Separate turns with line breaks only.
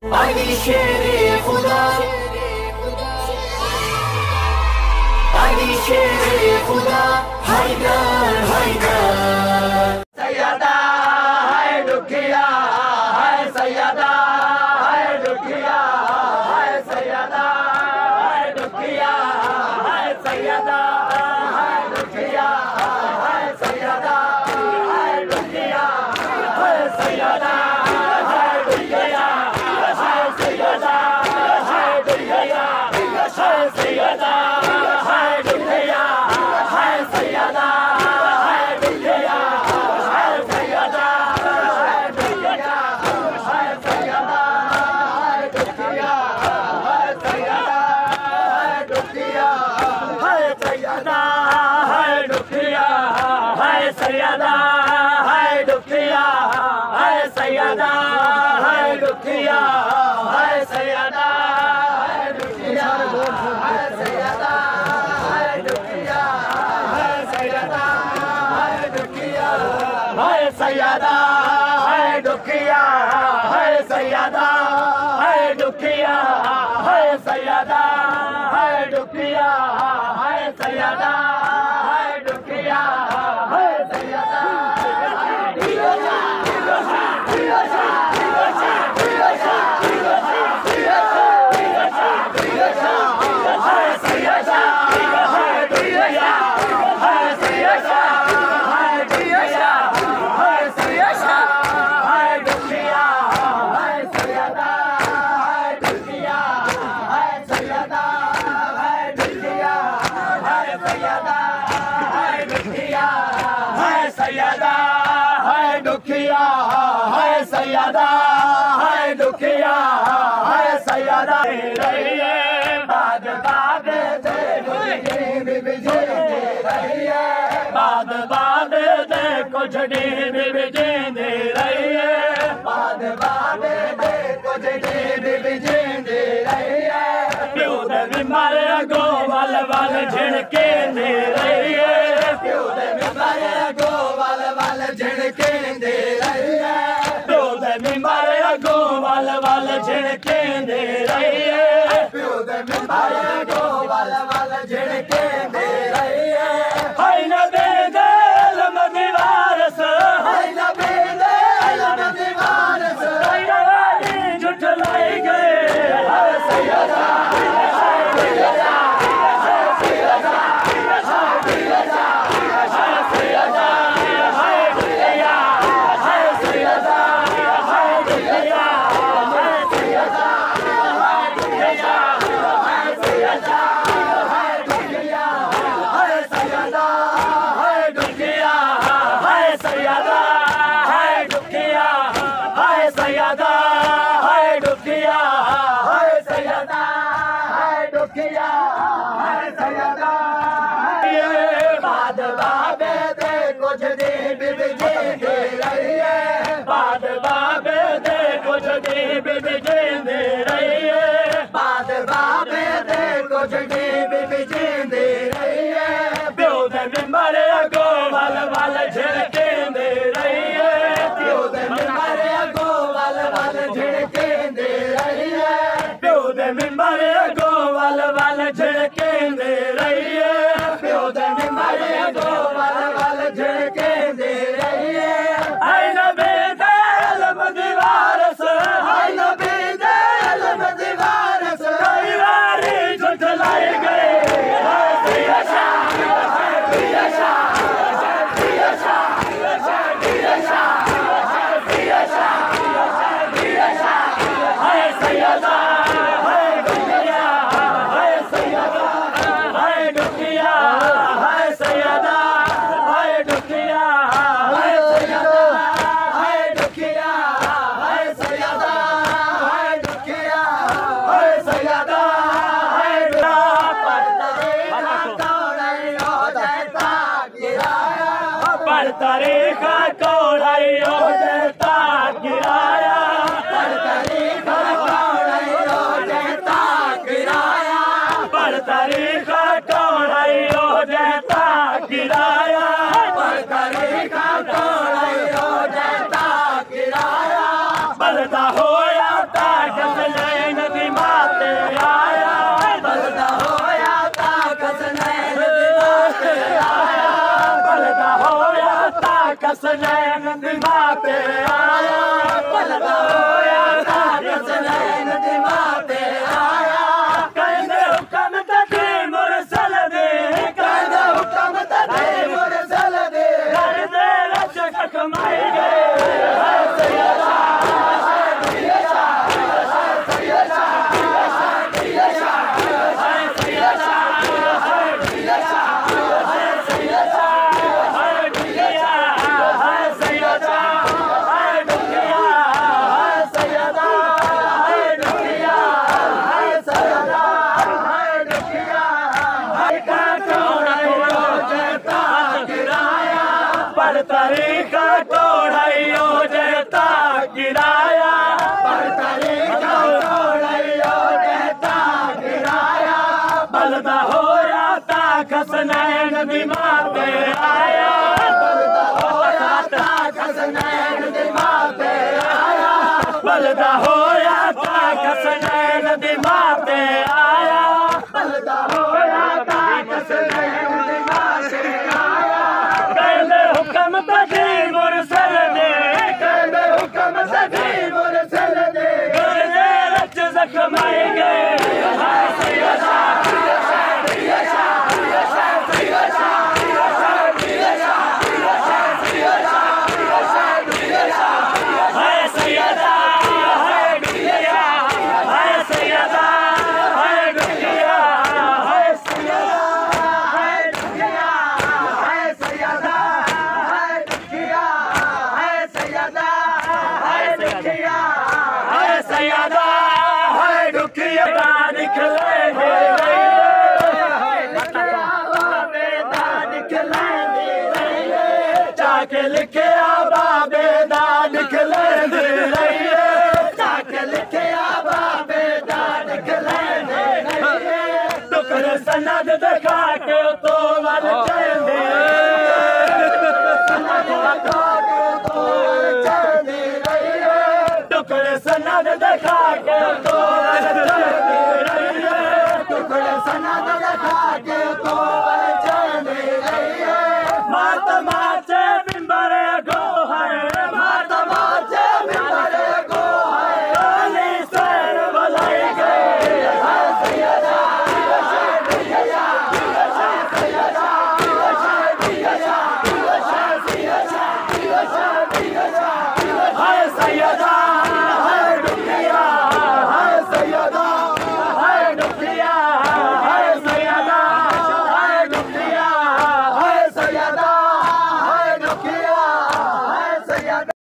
अली शेरे खुदा, अली शेरे खुदा, हैदर हैदर। सैयदा है दुखिया है, सैयदा है दुखिया है, सैयदा है दुखिया है, सैयदा है दुखिया है, सैयदा है दुखिया है, सैयदा सैयदा है दुखिया है, सैयदा है दुखिया है, सैयदा है दुखिया है, सैयदा है दुखिया है, सैयदा सैयदा है दुखिया है, सैयदा रहिए बाद बाद दे बीबी जी रहिए, बाद बाद दे कुछ बीबी जी रहिए, बाद बाद दे कुछ बीबी जी रहिए, प्यो दे बीमार गो वाल वाल झिड़के दे रहिए, प्यो दे बीमार गो वाल वाल झिड़के दे रहिए, वाल वाल झिड़के दे रही है, प्यो दे मिंबर गो वाल वाल झिड़के दे रही है, हाय नबी दिल में दीवारस, हाय नबी दिल में दीवारस, सैयदा झुठलाई गए है, सैयदा तरीका कोड़ाइयो देता गिराया, पर तरीका कोड़ाइयो देता गिराया, पर तरीका कोड़ाइयो देता गिराया, पर तरीका कोड़ाइयो देता गिराया, बलदा होया ताकत कसनैन दिमाग पे आया पलदा होया था कसनैन दिमाग पे आया कहंदे हुक्म ते मुरसल दे कहंदे हुक्म ते मुरसल दे घर दे विच कमाई गए तरीका तोड़ाइयो जैता गिराया पर तरीका तोड़ाइयो जैता गिराया बलदा होया ता कसनैन दिमाग पे आया बलदा होया ता कसनैन दिमाग पे आया बलदा होया ता कसनैन दिमाग पे आया बलदा होया ता कसनैन दिमाग पे आया कहंदे हुक्म ते मुरसल दे कहंदे हुक्म ते मुरसल दे घर दे विच जख्माई गए हाय सैयदा जाके लिखे बाबे दा निकलेंदे रहिए जाके लिखे बाबे दा निकलेंदे रहिए टुकड़े सनद दिखा